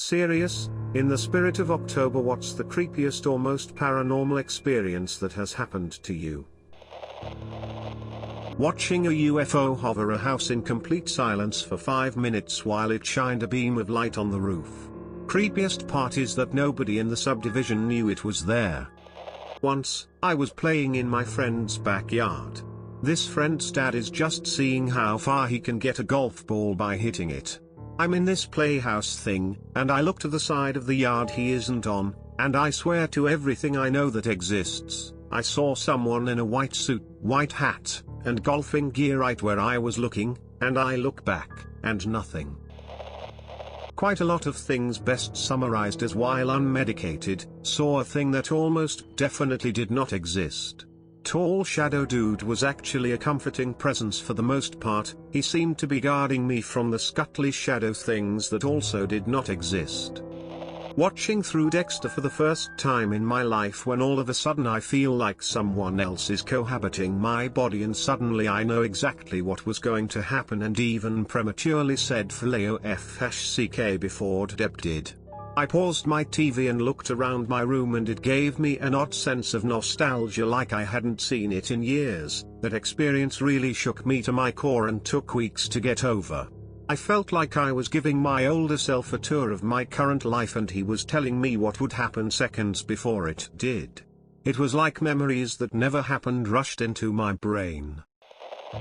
Serious, in the spirit of October, what's the creepiest or most paranormal experience that has happened to you? Watching a UFO hover a house in complete silence for 5 minutes while it shined a beam of light on the roof. Creepiest part is that nobody in the subdivision knew it was there. Once, I was playing in my friend's backyard. This friend's dad is just seeing how far he can get a golf ball by hitting it. I'm in this playhouse thing, and I look to the side of the yard he isn't on, and I swear to everything I know that exists, I saw someone in a white suit, white hat, and golfing gear right where I was looking, and I look back, and nothing. Quite a lot of things best summarized as while unmedicated, saw a thing that almost definitely did not exist. Tall shadow dude was actually a comforting presence for the most part. He seemed to be guarding me from the scuttly shadow things that also did not exist. Watching through Dexter for the first time in my life, when all of a sudden I feel like someone else is cohabiting my body, and suddenly I know exactly what was going to happen and even prematurely said FLAOFHCK before Deb did. I paused my TV and looked around my room, and it gave me an odd sense of nostalgia like I hadn't seen it in years. That experience really shook me to my core and took weeks to get over. I felt like I was giving my older self a tour of my current life, and he was telling me what would happen seconds before it did. It was like memories that never happened rushed into my brain.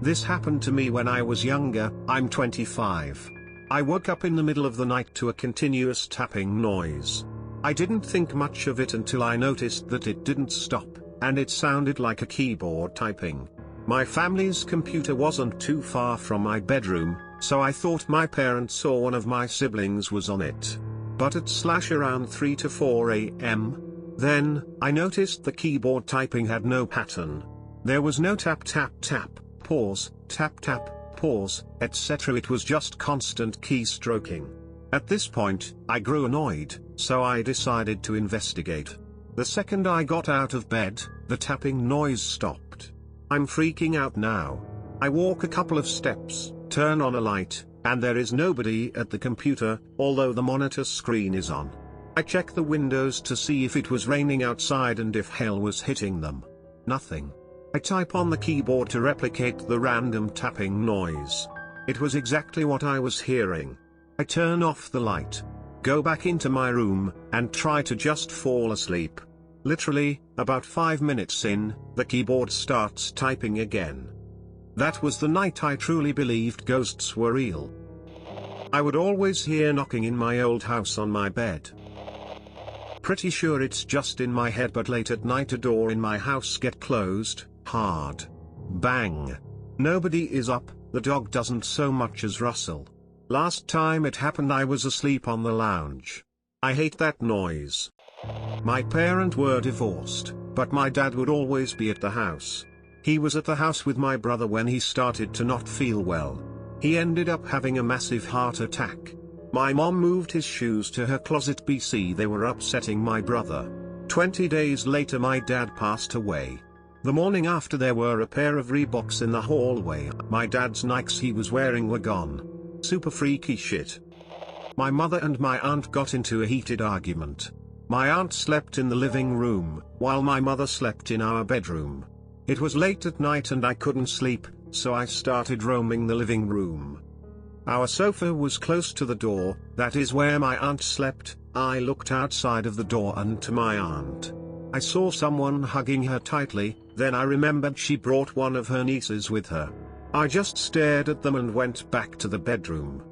This happened to me when I was younger. I'm 25. I woke up in the middle of the night to a continuous tapping noise. I didn't think much of it until I noticed that it didn't stop, and it sounded like a keyboard typing. My family's computer wasn't too far from my bedroom, so I thought my parents or one of my siblings was on it. But at around 3 to 4 a.m., then, I noticed the keyboard typing had no pattern. There was no tap tap tap, pause, tap tap, pause, etc. It was just constant keystroking. At this point, I grew annoyed, so I decided to investigate. The second I got out of bed, the tapping noise stopped. I'm freaking out now. I walk a couple of steps, turn on a light, and there is nobody at the computer, although the monitor screen is on. I check the windows to see if it was raining outside and if hail was hitting them. Nothing. I type on the keyboard to replicate the random tapping noise. It was exactly what I was hearing. I turn off the light, go back into my room, and try to just fall asleep. Literally, about 5 minutes in, the keyboard starts typing again. That was the night I truly believed ghosts were real. I would always hear knocking in my old house on my bed. Pretty sure it's just in my head, but late at night a door in my house get closed, hard. Bang. Nobody is up, the dog doesn't so much as rustle. Last time it happened I was asleep on the lounge. I hate that noise. My parents were divorced, but my dad would always be at the house. He was at the house with my brother when he started to not feel well. He ended up having a massive heart attack. My mom moved his shoes to her closet BC they were upsetting my brother. 20 days later my dad passed away. The morning after there were a pair of Reeboks in the hallway. My dad's Nikes he was wearing were gone. Super freaky shit. My mother and my aunt got into a heated argument. My aunt slept in the living room, while my mother slept in our bedroom. It was late at night and I couldn't sleep, so I started roaming the living room. Our sofa was close to the door, that is where my aunt slept. I looked outside of the door and to my aunt. I saw someone hugging her tightly, then I remembered she brought one of her nieces with her. I just stared at them and went back to the bedroom.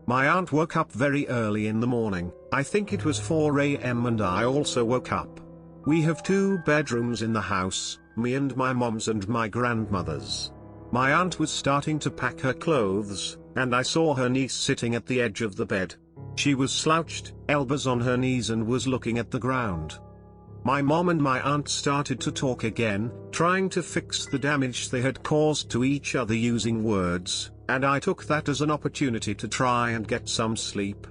My aunt woke up very early in the morning. I think it was 4 a.m. and I also woke up. We have 2 bedrooms in the house, me and my mom's and my grandmother's. My aunt was starting to pack her clothes, and I saw her niece sitting at the edge of the bed. She was slouched, elbows on her knees, and was looking at the ground. My mom and my aunt started to talk again, trying to fix the damage they had caused to each other using words, and I took that as an opportunity to try and get some sleep.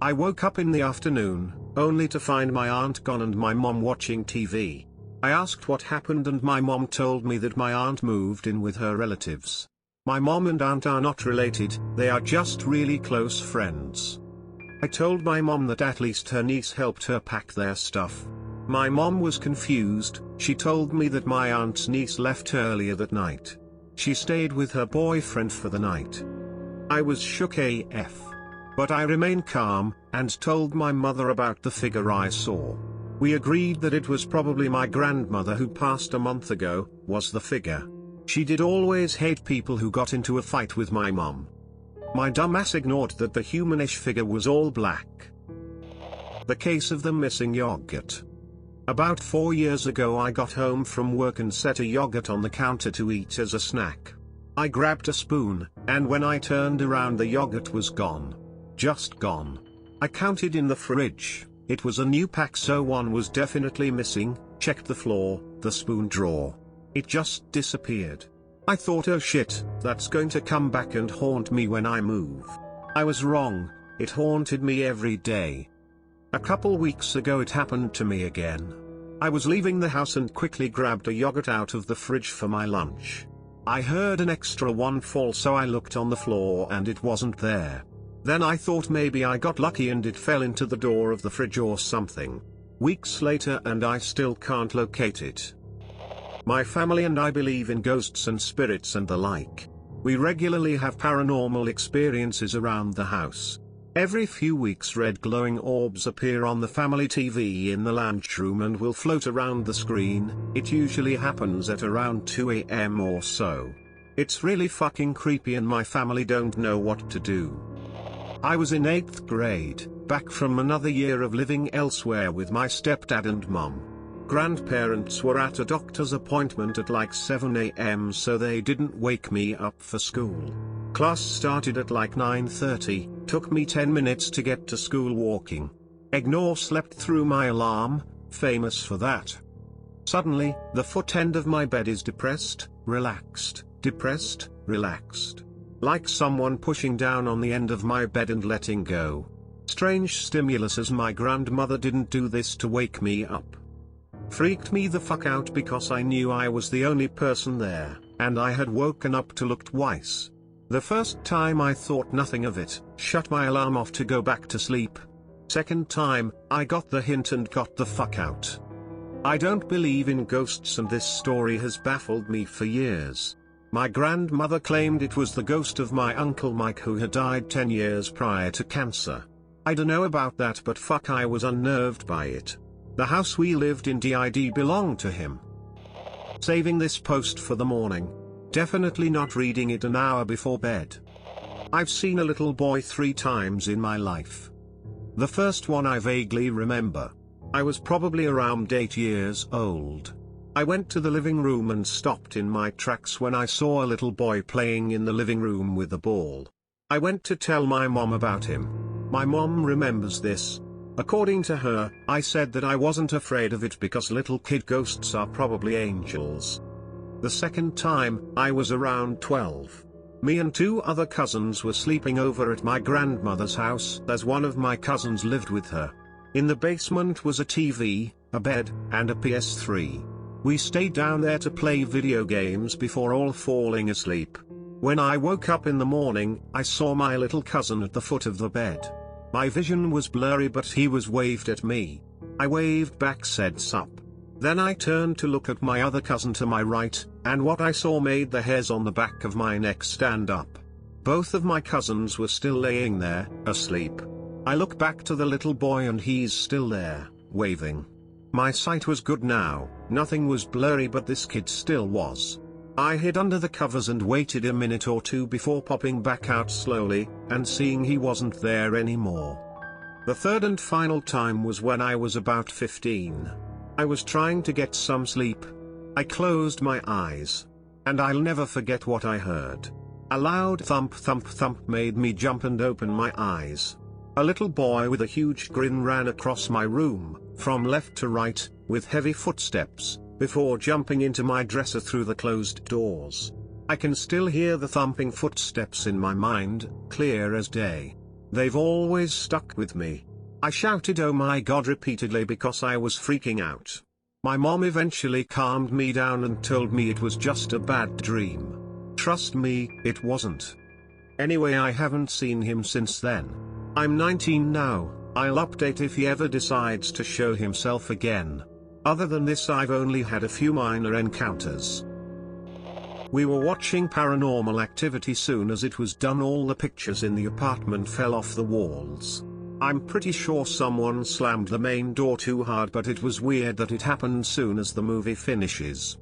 I woke up in the afternoon, only to find my aunt gone and my mom watching TV. I asked what happened and my mom told me that my aunt moved in with her relatives. My mom and aunt are not related, they are just really close friends. I told my mom that at least her niece helped her pack their stuff. My mom was confused. She told me that my aunt's niece left earlier that night. She stayed with her boyfriend for the night. I was shook AF. But I remained calm, and told my mother about the figure I saw. We agreed that it was probably my grandmother who passed a month ago, was the figure. She did always hate people who got into a fight with my mom. My dumbass ignored that the humanish figure was all black. The case of the missing yogurt. About 4 years ago I got home from work and set a yogurt on the counter to eat as a snack. I grabbed a spoon, and when I turned around the yogurt was gone. Just gone. I counted in the fridge, it was a new pack, so one was definitely missing. Checked the floor, the spoon drawer. It just disappeared. I thought, oh shit, that's going to come back and haunt me when I move. I was wrong, it haunted me every day. A couple weeks ago it happened to me again. I was leaving the house and quickly grabbed a yogurt out of the fridge for my lunch. I heard an extra one fall, so I looked on the floor and it wasn't there. Then I thought maybe I got lucky and it fell into the door of the fridge or something. Weeks later and I still can't locate it. My family and I believe in ghosts and spirits and the like. We regularly have paranormal experiences around the house. Every few weeks red glowing orbs appear on the family TV in the lounge room and will float around the screen. It usually happens at around 2 AM or so. It's really fucking creepy and my family don't know what to do. I was in 8th grade, back from another year of living elsewhere with my stepdad and mum. Grandparents were at a doctor's appointment at like 7 AM, so they didn't wake me up for school. Class started at like 9:30, took me 10 minutes to get to school walking. Ignore slept through my alarm, famous for that. Suddenly, the foot end of my bed is depressed, relaxed, depressed, relaxed. Like someone pushing down on the end of my bed and letting go. Strange stimulus, as my grandmother didn't do this to wake me up. Freaked me the fuck out because I knew I was the only person there, and I had woken up to look twice. The first time I thought nothing of it, shut my alarm off to go back to sleep. Second time, I got the hint and got the fuck out. I don't believe in ghosts and this story has baffled me for years. My grandmother claimed it was the ghost of my uncle Mike, who had died 10 years prior to cancer. I don't know about that, but fuck, I was unnerved by it. The house we lived in did belong to him. Saving this post for the morning. Definitely not reading it an hour before bed. I've seen a little boy 3 times in my life. The first one I vaguely remember. I was probably around 8 years old. I went to the living room and stopped in my tracks when I saw a little boy playing in the living room with a ball. I went to tell my mom about him. My mom remembers this. According to her, I said that I wasn't afraid of it because little kid ghosts are probably angels. The second time, I was around 12. Me and 2 other cousins were sleeping over at my grandmother's house, as one of my cousins lived with her. In the basement was a TV, a bed, and a PS3. We stayed down there to play video games before all falling asleep. When I woke up in the morning, I saw my little cousin at the foot of the bed. My vision was blurry, but he was waved at me. I waved back, said sup. Then I turned to look at my other cousin to my right, and what I saw made the hairs on the back of my neck stand up. Both of my cousins were still laying there, asleep. I look back to the little boy and he's still there, waving. My sight was good now, nothing was blurry, but this kid still was. I hid under the covers and waited a minute or 2 before popping back out slowly, and seeing he wasn't there anymore. The third and final time was when I was about 15. I was trying to get some sleep. I closed my eyes. And I'll never forget what I heard. A loud thump thump thump made me jump and open my eyes. A little boy with a huge grin ran across my room, from left to right, with heavy footsteps, before jumping into my dresser through the closed doors. I can still hear the thumping footsteps in my mind, clear as day. They've always stuck with me. I shouted "oh my god" repeatedly because I was freaking out. My mom eventually calmed me down and told me it was just a bad dream. Trust me, it wasn't. Anyway, I haven't seen him since then. I'm 19 now, I'll update if he ever decides to show himself again. Other than this, I've only had a few minor encounters. We were watching Paranormal Activity. Soon as it was done, all the pictures in the apartment fell off the walls. I'm pretty sure someone slammed the main door too hard, but it was weird that it happened soon as the movie finishes.